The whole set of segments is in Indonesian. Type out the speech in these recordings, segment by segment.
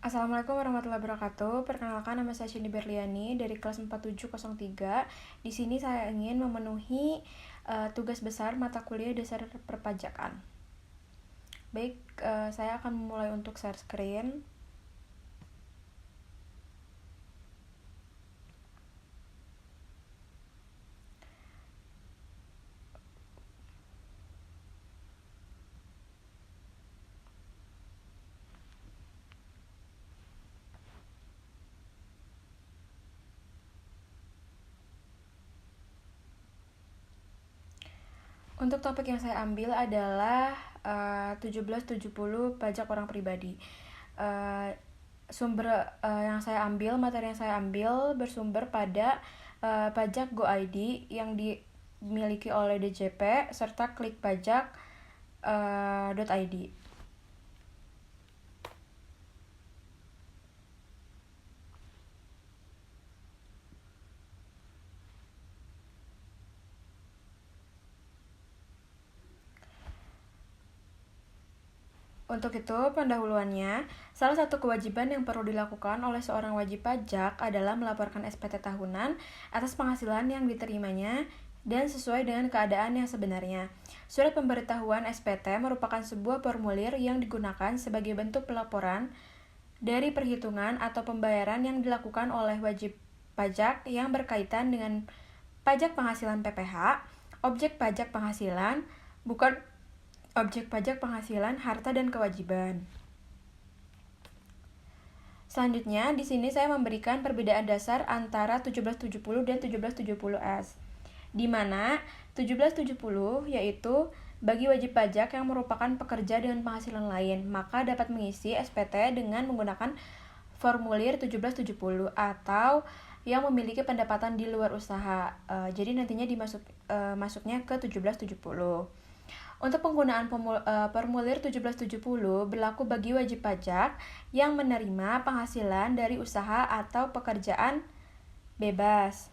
Assalamualaikum warahmatullahi wabarakatuh. Perkenalkan, nama saya Cindy Berliani dari kelas 4703. Di sini saya ingin memenuhi tugas besar mata kuliah dasar perpajakan. Baik, saya akan memulai untuk share screen. Untuk topik yang saya ambil adalah 1770 pajak orang pribadi. Sumber materi yang saya ambil bersumber pada pajak Go.id yang dimiliki oleh DJP serta klikpajak.id. Untuk itu, pendahuluannya, salah satu kewajiban yang perlu dilakukan oleh seorang wajib pajak adalah melaporkan SPT tahunan atas penghasilan yang diterimanya dan sesuai dengan keadaan yang sebenarnya. Surat pemberitahuan SPT merupakan sebuah formulir yang digunakan sebagai bentuk pelaporan dari perhitungan atau pembayaran yang dilakukan oleh wajib pajak yang berkaitan dengan pajak penghasilan PPH, objek pajak penghasilan, bukan objek pajak penghasilan, harta, dan kewajiban. Selanjutnya, di sini saya memberikan perbedaan dasar antara 1770 dan 1770S, di mana 1770 yaitu bagi wajib pajak yang merupakan pekerja dengan penghasilan lain, maka dapat mengisi SPT dengan menggunakan formulir 1770 atau yang memiliki pendapatan di luar usaha. Jadi nantinya masuknya ke 1770. Untuk penggunaan formulir 1770 berlaku bagi wajib pajak yang menerima penghasilan dari usaha atau pekerjaan bebas.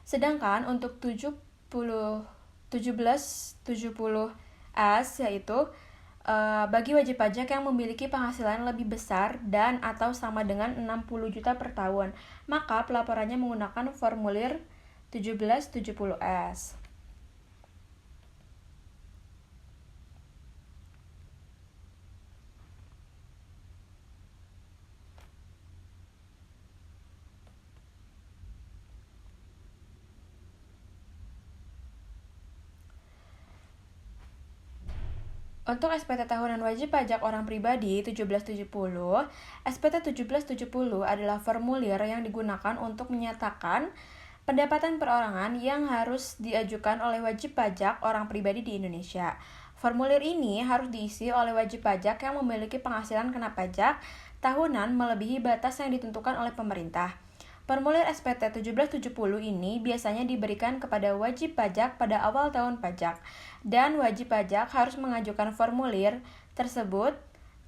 Sedangkan untuk 1770S yaitu bagi wajib pajak yang memiliki penghasilan lebih besar dan atau sama dengan 60 juta per tahun, maka pelaporannya menggunakan formulir 1770S. Untuk SPT tahunan wajib pajak orang pribadi 1770, SPT 1770 adalah formulir yang digunakan untuk menyatakan pendapatan perorangan yang harus diajukan oleh wajib pajak orang pribadi di Indonesia. Formulir ini harus diisi oleh wajib pajak yang memiliki penghasilan kena pajak tahunan melebihi batas yang ditentukan oleh pemerintah. Formulir SPT 1770 ini biasanya diberikan kepada wajib pajak pada awal tahun pajak, dan wajib pajak harus mengajukan formulir tersebut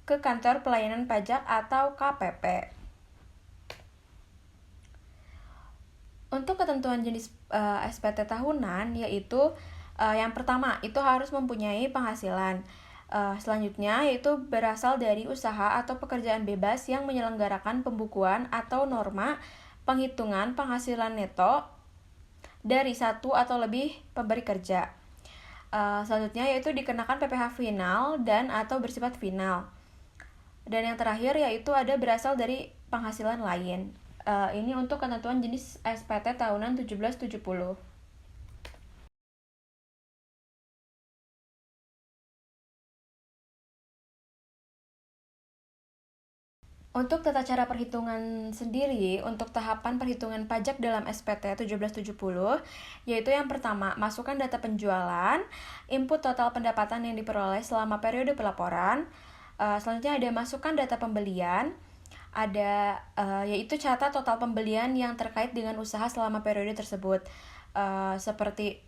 ke Kantor Pelayanan Pajak atau KPP. Untuk ketentuan jenis SPT tahunan yaitu yang pertama itu harus mempunyai penghasilan. Selanjutnya yaitu berasal dari usaha atau pekerjaan bebas yang menyelenggarakan pembukuan atau norma penghitungan penghasilan neto dari satu atau lebih pemberi kerja. Selanjutnya yaitu dikenakan PPh final dan atau bersifat final. Dan yang terakhir yaitu ada berasal dari penghasilan lain. Ini untuk ketentuan jenis SPT tahunan 1770. Untuk tata cara perhitungan sendiri, untuk tahapan perhitungan pajak dalam SPT 1770, yaitu yang pertama, masukkan data penjualan, input total pendapatan yang diperoleh selama periode pelaporan. Selanjutnya ada masukkan data pembelian, ada yaitu catat total pembelian yang terkait dengan usaha selama periode tersebut. Seperti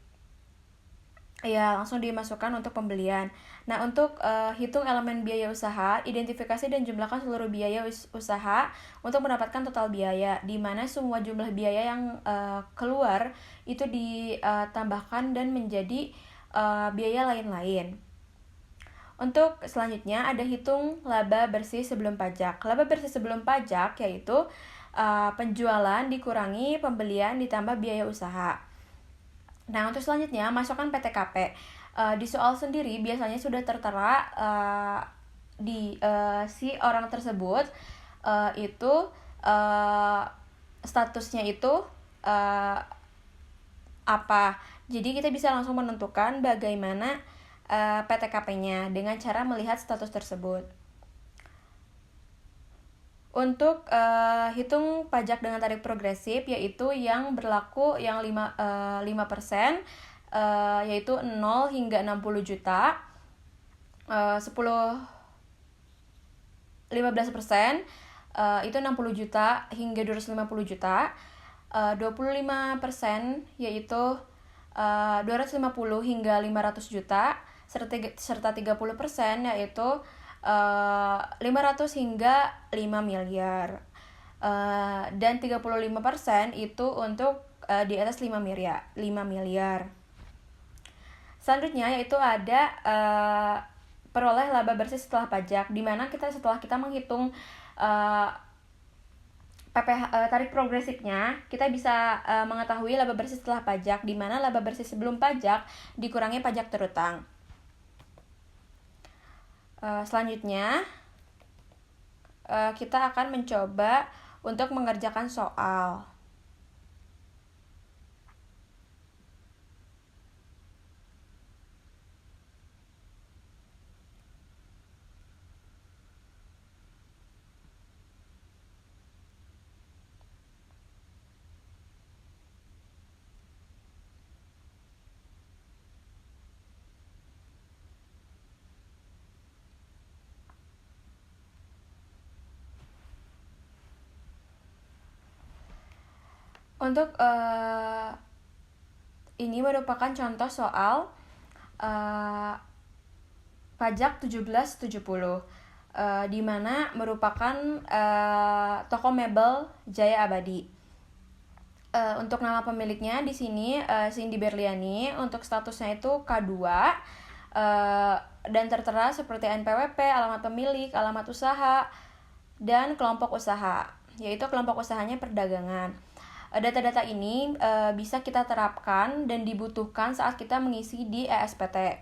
ya, langsung dimasukkan untuk pembelian. Nah, untuk hitung elemen biaya usaha, identifikasi dan jumlahkan seluruh biaya usaha untuk mendapatkan total biaya, di mana semua jumlah biaya yang keluar itu ditambahkan dan menjadi biaya lain-lain. Untuk selanjutnya ada hitung laba bersih sebelum pajak. Laba bersih sebelum pajak yaitu penjualan dikurangi pembelian ditambah biaya usaha. Nah, untuk selanjutnya masukkan PTKP. Di soal sendiri biasanya sudah tertera di si orang tersebut itu statusnya itu apa. Jadi kita bisa langsung menentukan bagaimana PTKP-nya dengan cara melihat status tersebut. Untuk hitung pajak dengan tarif progresif yaitu yang berlaku yang 5%, yaitu 0 hingga 60 juta, 15% itu 60 juta hingga 250 juta, 25% yaitu 250 hingga 500 juta, serta 30% yaitu 500 hingga 5 miliar. Dan 35% itu untuk di atas 5 miliar. Selanjutnya yaitu ada peroleh laba bersih setelah pajak, di mana setelah kita menghitung tarif progresifnya, kita bisa mengetahui laba bersih setelah pajak, di mana laba bersih sebelum pajak dikurangi pajak terutang. Selanjutnya kita akan mencoba untuk mengerjakan soal. Untuk ini merupakan contoh soal pajak 1770, di mana merupakan toko mebel Jaya Abadi. Untuk nama pemiliknya di sini Cindy Berliani. Untuk statusnya itu K2, dan tertera seperti NPWP, alamat pemilik, alamat usaha, dan kelompok usaha, yaitu kelompok usahanya perdagangan. Data-data ini bisa kita terapkan dan dibutuhkan saat kita mengisi di ESPT.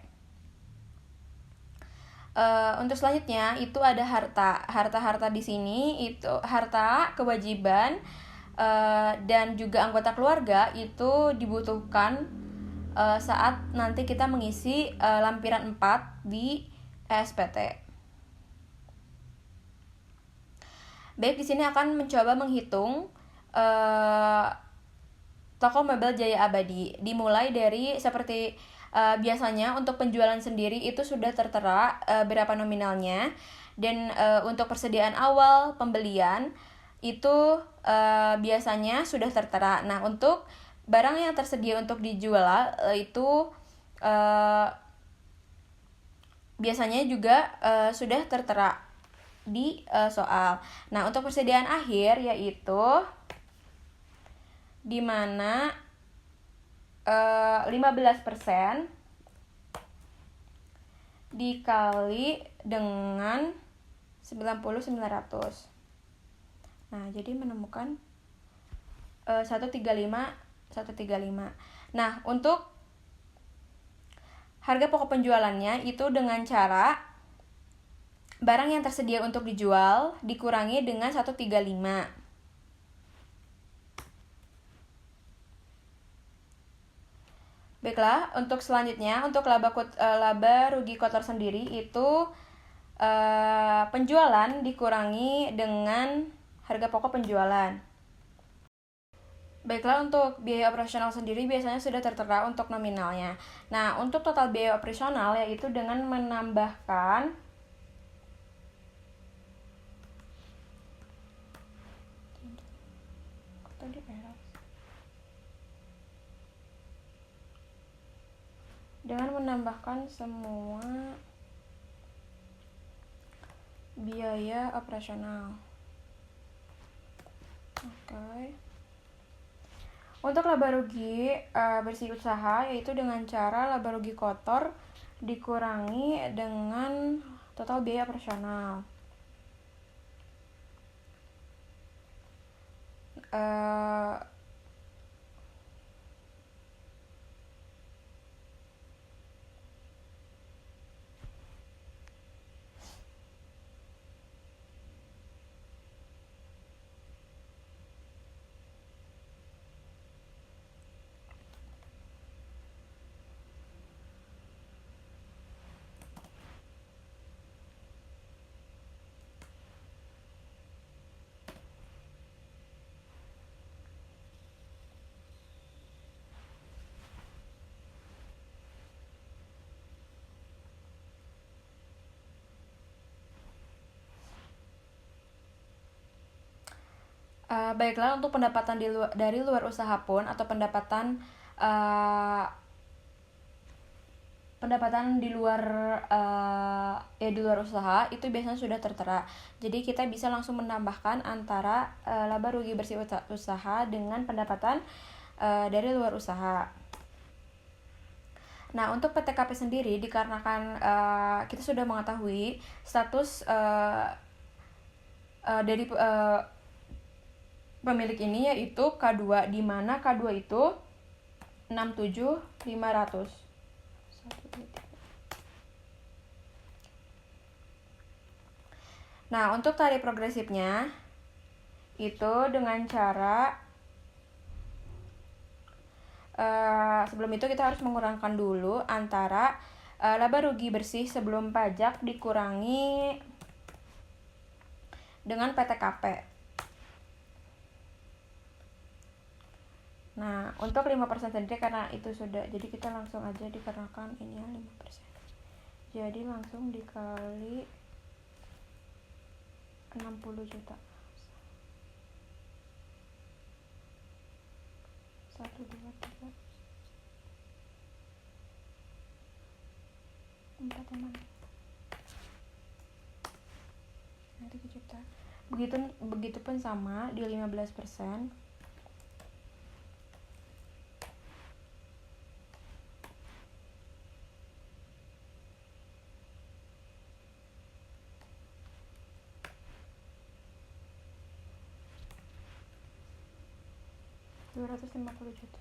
Untuk selanjutnya itu ada harta di sini itu harta, kewajiban, dan juga anggota keluarga itu dibutuhkan saat nanti kita mengisi lampiran 4 di ESPT. Baik, di sini akan mencoba menghitung toko mebel Jaya Abadi. Dimulai dari seperti biasanya untuk penjualan sendiri itu sudah tertera berapa nominalnya, dan untuk persediaan awal pembelian itu biasanya sudah tertera. Nah, untuk barang yang tersedia untuk dijual itu biasanya juga sudah tertera di soal. Nah, untuk persediaan akhir yaitu di mana 15% dikali dengan 90.900. Nah, jadi menemukan 135. Nah, untuk harga pokok penjualannya itu dengan cara barang yang tersedia untuk dijual dikurangi dengan 135. Baiklah, untuk selanjutnya untuk laba rugi kotor sendiri itu penjualan dikurangi dengan harga pokok penjualan. Baiklah, untuk biaya operasional sendiri biasanya sudah tertera untuk nominalnya. Nah, untuk total biaya operasional yaitu dengan menambahkan semua biaya operasional. Oke. Untuk laba rugi bersih usaha yaitu dengan cara laba rugi kotor dikurangi dengan total biaya operasional. Baiklah, untuk pendapatan dari luar usaha pun atau pendapatan di luar di luar usaha itu biasanya sudah tertera. Jadi kita bisa langsung menambahkan antara laba rugi bersih usaha dengan pendapatan dari luar usaha. Nah, untuk PTKP sendiri dikarenakan kita sudah mengetahui status dari pemilik ini yaitu K2, di mana K2 itu 67.500. Nah, untuk tarif progresifnya itu dengan cara sebelum itu kita harus mengurangkan dulu antara laba rugi bersih sebelum pajak dikurangi dengan PTKP. Nah, untuk 5% sendiri karena itu sudah, jadi kita langsung aja dikarenakan ini ya 5%. Jadi langsung dikali 60 juta. 1, 2, 3, 4 teman. Nah, 3 juta. Begitupun sama di 15%. $250 juta.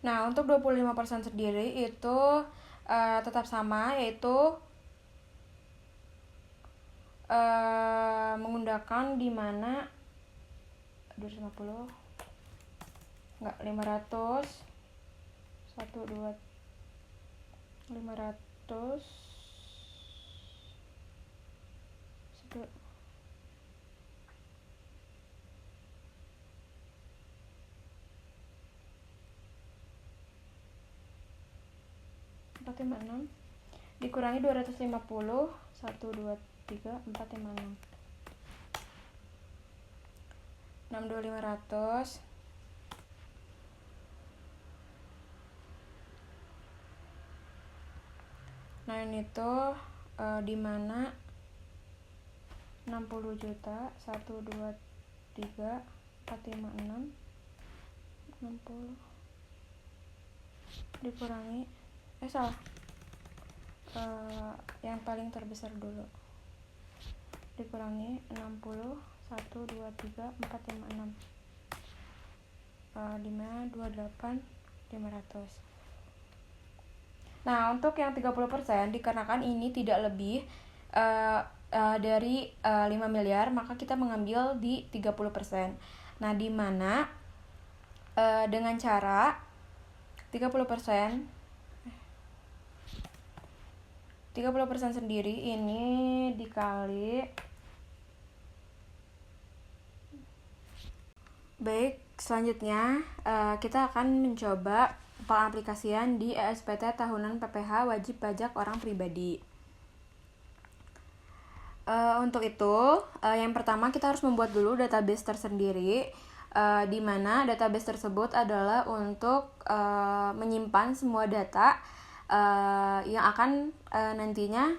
Nah, untuk 25% sendiri itu tetap sama, yaitu menggunakan di mana 250 enggak 500 1 2 500 1 456 dikurangi 250 1 2 3 456 62500. Nah, ini tuh di mana 60 juta 1 2 3 4 5 6 60 dikurangi salah, yang paling terbesar dulu dikurangi 60 1 2 3 4 5 6 5 28 500. Nah, untuk yang 30% dikarenakan ini tidak lebih dari 5 miliar, maka kita mengambil di 30%. Nah, di mana dengan cara 30% sendiri ini dikali Baik, selanjutnya kita akan mencoba pengaplikasian di ESPT tahunan PPh wajib pajak orang pribadi. Untuk itu, yang pertama kita harus membuat dulu database tersendiri, di mana database tersebut adalah untuk menyimpan semua data yang akan nantinya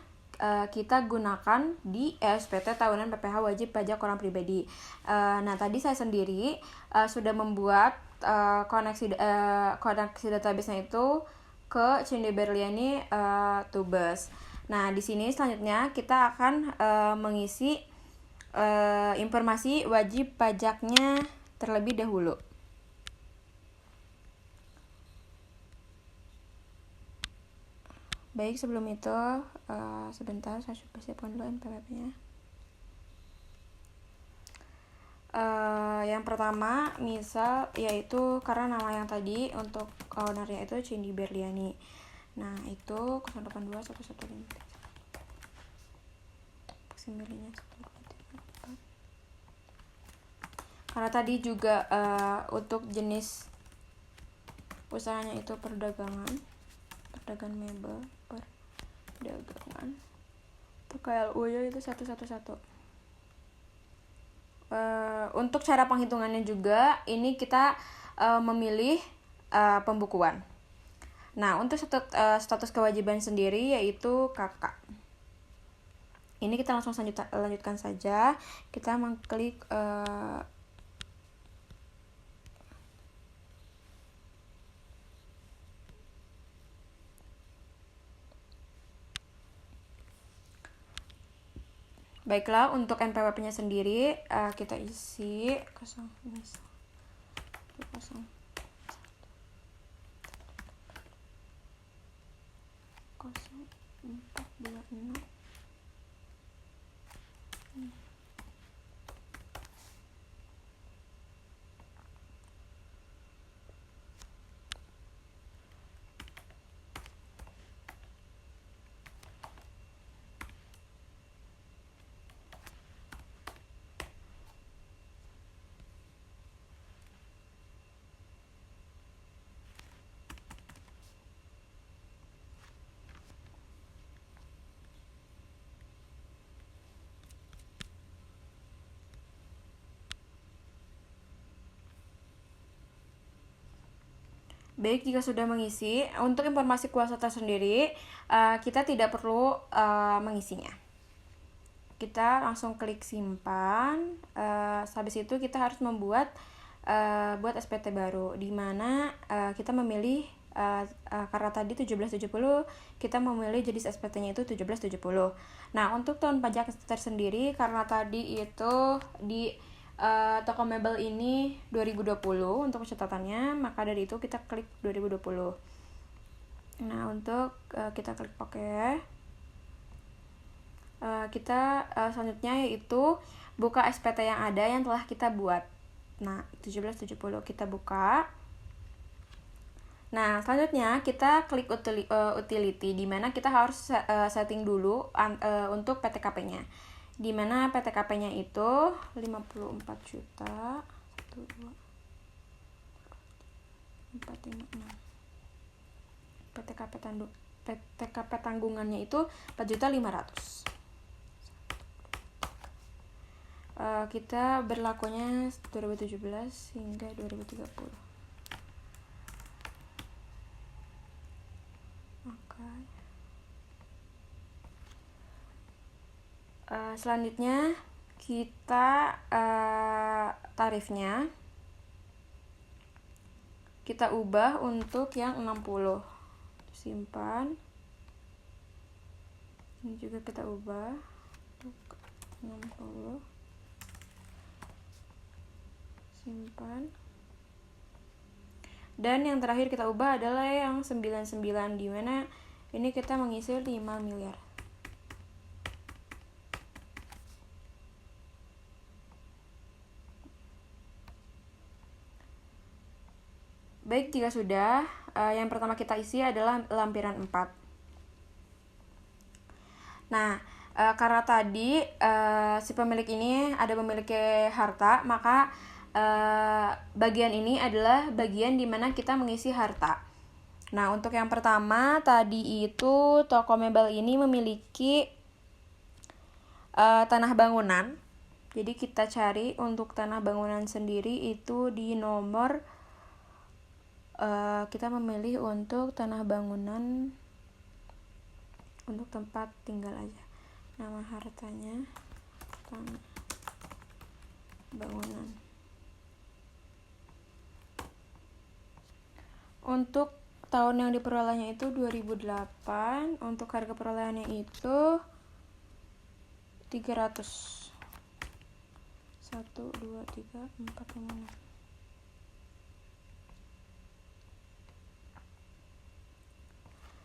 kita gunakan di ESPT tahunan PPh wajib pajak orang pribadi. Nah, tadi saya sendiri sudah membuat koneksi database-nya itu ke Cindy Berliani Tubes. Nah, di sini selanjutnya kita akan mengisi informasi wajib pajaknya terlebih dahulu. Baik, sebelum itu sebentar saya siapkan dulu NPWP-nya. Yang pertama, misal yaitu karena nama yang tadi untuk ownernya itu Cindy Berliani. Nah, itu 082 115 9nya 123 4. Karena tadi juga untuk jenis usahanya itu perdagangan mebel, perdagangan. Untuk KLU-nya itu 111. Untuk cara penghitungannya juga ini kita memilih pembukuan. Nah, untuk status kewajiban sendiri yaitu kakak. Ini kita langsung lanjutkan saja. Kita mengklik baiklah, untuk NPWP-nya sendiri kita isi 0 0426. Baik, jika sudah mengisi, untuk informasi kuasa tersendiri kita tidak perlu mengisinya. Kita langsung klik simpan. Habis itu kita harus membuat buat SPT baru, di mana kita memilih karena tadi 1770 kita memilih jenis SPT-nya itu 1770. Nah, untuk tahun pajak tersendiri karena tadi itu di toko mebel ini 2020 untuk pencatatannya, maka dari itu kita klik 2020. Nah, untuk kita klik OK. Kita selanjutnya yaitu buka SPT yang ada yang telah kita buat. Nah, 1770 kita buka. Nah, selanjutnya kita klik utility, di mana kita harus setting dulu untuk PTKP-nya. Di mana PTKP-nya itu 54 juta 1 2 4 5 6. PTKP tanggungannya itu 4.500.000. Kita berlakunya 2017 hingga 2030. Selanjutnya kita tarifnya kita ubah untuk yang 60. Simpan. Ini juga kita ubah untuk 60. Simpan. Dan yang terakhir kita ubah adalah yang 99, di mana ini kita mengisi 5 miliar. Baik, jika sudah, yang pertama kita isi adalah lampiran 4. Nah, karena tadi si pemilik ini ada memiliki harta, maka bagian ini adalah bagian dimana kita mengisi harta. Nah, untuk yang pertama tadi itu toko mebel ini memiliki tanah bangunan. Jadi kita cari untuk tanah bangunan sendiri itu di nomor kita memilih untuk tanah bangunan untuk tempat tinggal aja. Nama hartanya tanah bangunan. Untuk tahun yang diperolehnya itu 2008, untuk harga perolehannya itu 300. 1, 2, 3, 4, 5, 6.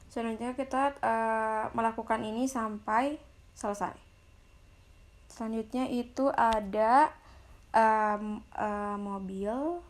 Selanjutnya kita melakukan ini sampai selesai. Selanjutnya itu ada mobil.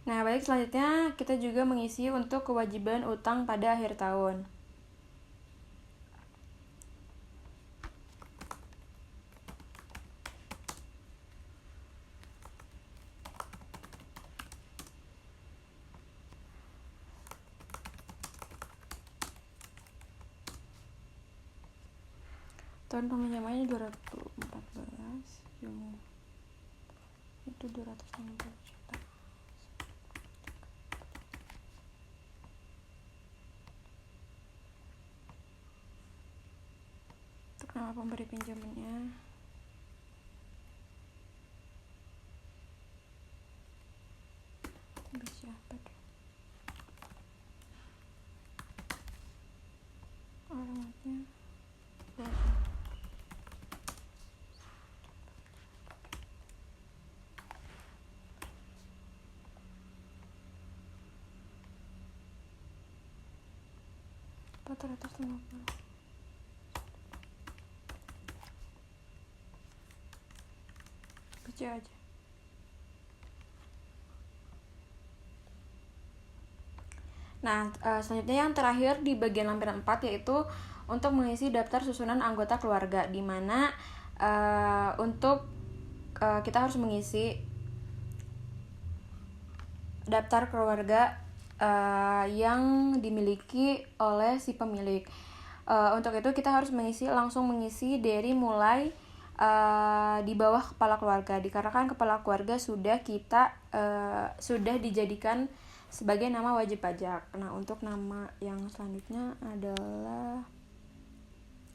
Nah, baik, selanjutnya kita juga mengisi untuk kewajiban utang pada akhir tahun. Tahun peminjamannya 2014, itu 260 juta. Untuk nama pemberi pinjamannya siapa tuh? Alamatnya $450. Baca aja. Nah, selanjutnya yang terakhir di bagian lampiran 4 yaitu untuk mengisi daftar susunan anggota keluarga, di mana untuk kita harus mengisi daftar keluarga yang dimiliki oleh si pemilik. Untuk itu kita harus langsung mengisi dari mulai di bawah kepala keluarga, dikarenakan kepala keluarga sudah dijadikan sebagai nama wajib pajak. Nah, untuk nama yang selanjutnya adalah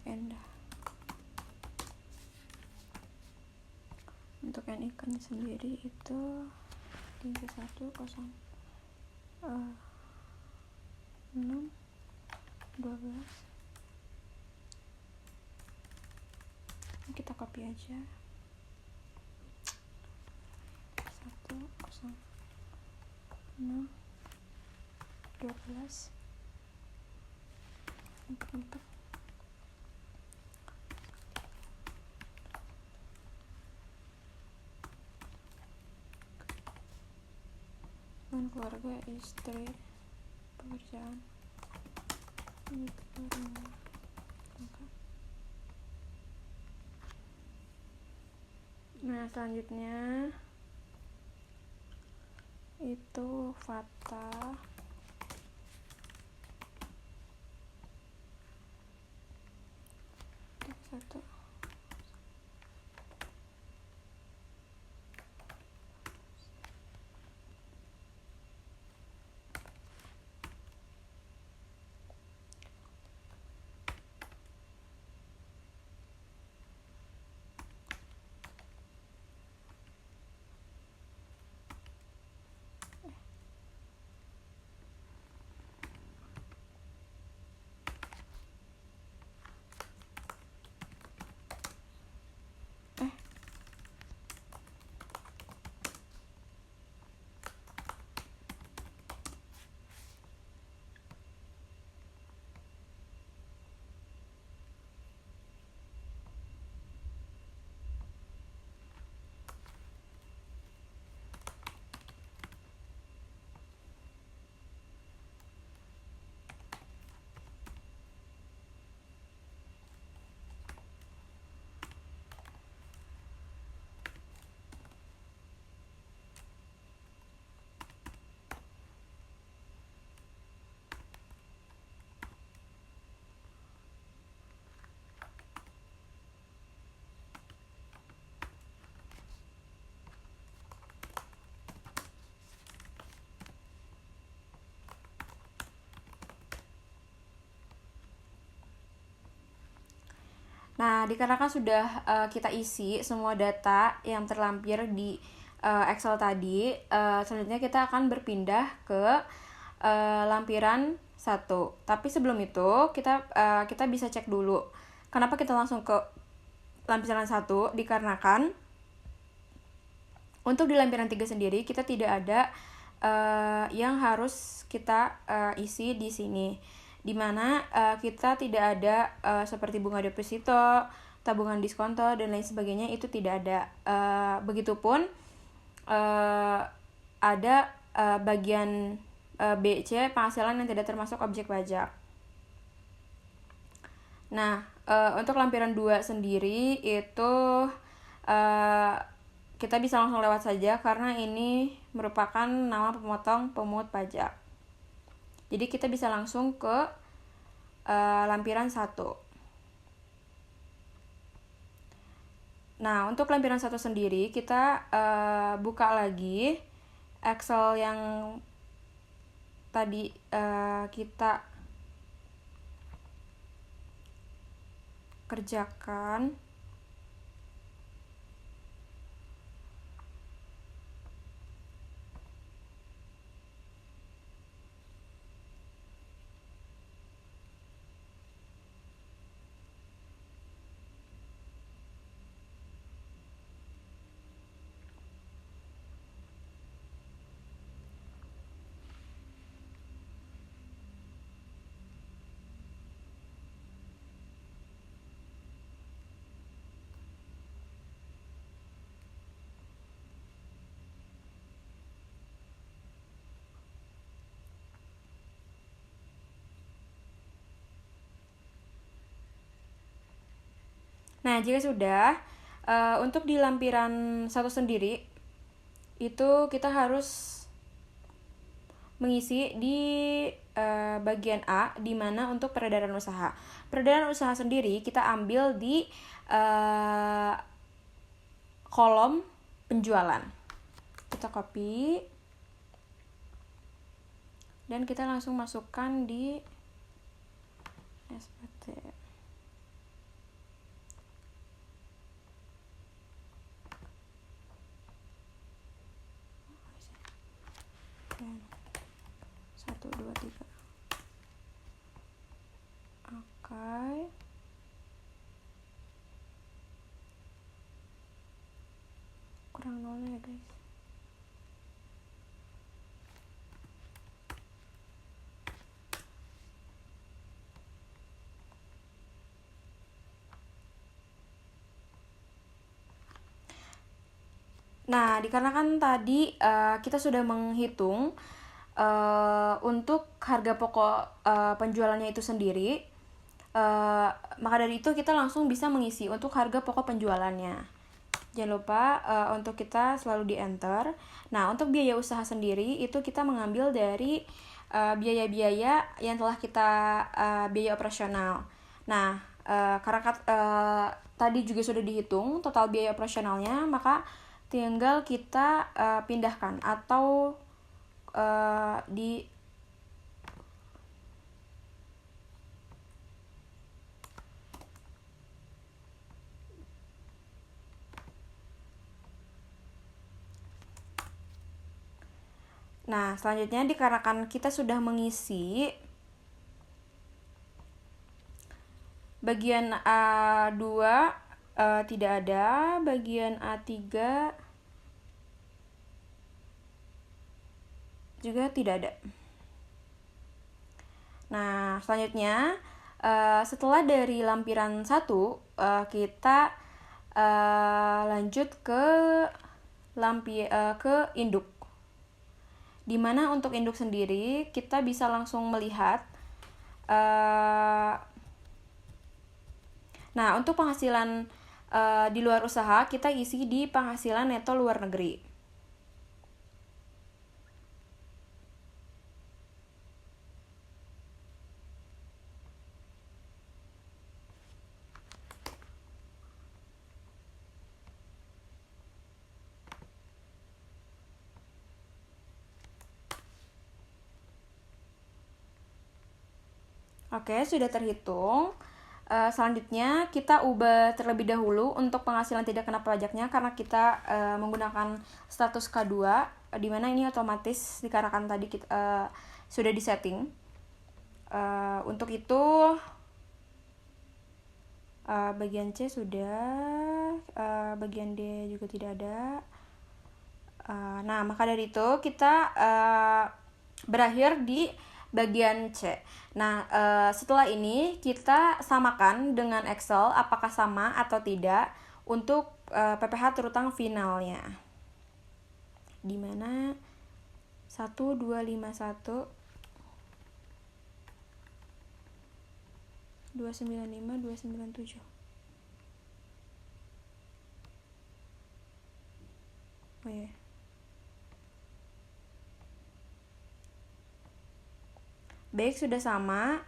Endah. Untuk NIK-nya sendiri itu 3106 12. Kita copy aja. 106 12 4. Dan keluarga, istri, pekerjaan, nah selanjutnya itu Fata, Nah, dikarenakan sudah kita isi semua data yang terlampir di Excel tadi, selanjutnya kita akan berpindah ke lampiran 1. Tapi sebelum itu, kita bisa cek dulu. Kenapa kita langsung ke lampiran 1? Dikarenakan untuk di lampiran 3 sendiri kita tidak ada yang harus kita isi di sini, dimana kita tidak ada seperti bunga deposito, tabungan diskonto, dan lain sebagainya, itu tidak ada. Begitupun ada bagian BC, penghasilan yang tidak termasuk objek pajak. Nah, untuk lampiran 2 sendiri itu kita bisa langsung lewat saja karena ini merupakan nama pemotong pemungut pajak. Jadi kita bisa langsung ke lampiran 1. Nah, untuk lampiran 1 sendiri kita buka lagi Excel yang tadi kita kerjakan. Nah, jika sudah, untuk di lampiran 1 sendiri, itu kita harus mengisi di bagian A, di mana untuk peredaran usaha. Peredaran usaha sendiri kita ambil di kolom penjualan. Kita copy, dan kita langsung masukkan di SPT. Satu, dua, tiga. Oke. Kurang nolnya ya guys. Nah, dikarenakan tadi kita sudah menghitung untuk harga pokok penjualannya itu sendiri, maka dari itu kita langsung bisa mengisi untuk harga pokok penjualannya. Jangan lupa untuk kita selalu di enter. Nah, untuk biaya usaha sendiri itu kita mengambil dari biaya-biaya yang telah kita biaya operasional. Nah, karena tadi juga sudah dihitung total biaya operasionalnya, maka tinggal kita pindahkan atau di Nah, selanjutnya dikarenakan kita sudah mengisi bagian A2 tidak ada, bagian A3 juga tidak ada. Nah, selanjutnya setelah dari lampiran 1 kita lanjut ke ke induk. Dimana untuk induk sendiri kita bisa langsung melihat nah, untuk penghasilan di luar usaha kita isi di penghasilan neto luar negeri. Oke, sudah terhitung. Selanjutnya kita ubah terlebih dahulu untuk penghasilan tidak kena pajaknya karena kita menggunakan status K2, di mana ini otomatis dikarenakan tadi kita sudah disetting. Untuk itu bagian C sudah, bagian D juga tidak ada. Nah, maka dari itu kita berakhir di bagian C. Nah, setelah ini kita samakan dengan Excel apakah sama atau tidak untuk PPh terutang finalnya. Di mana 1251 295 297. Oh ya. Baik, sudah sama.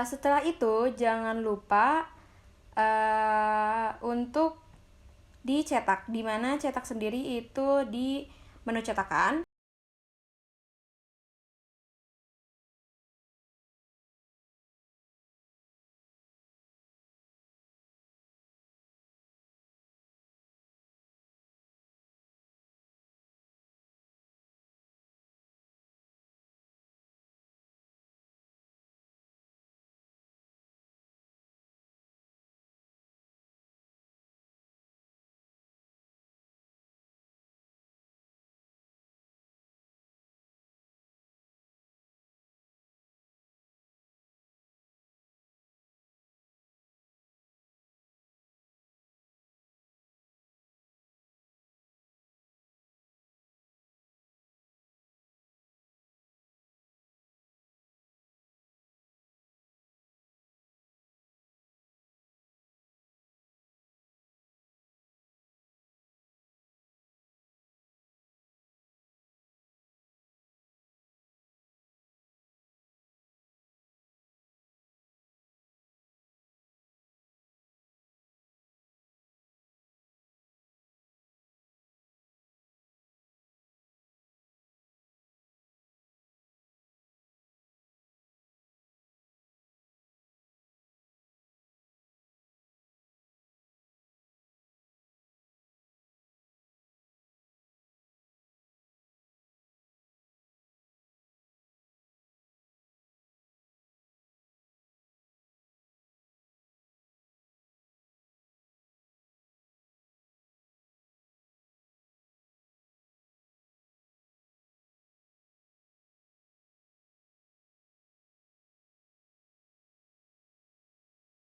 Setelah itu jangan lupa untuk dicetak, di mana cetak sendiri itu di menu cetakan.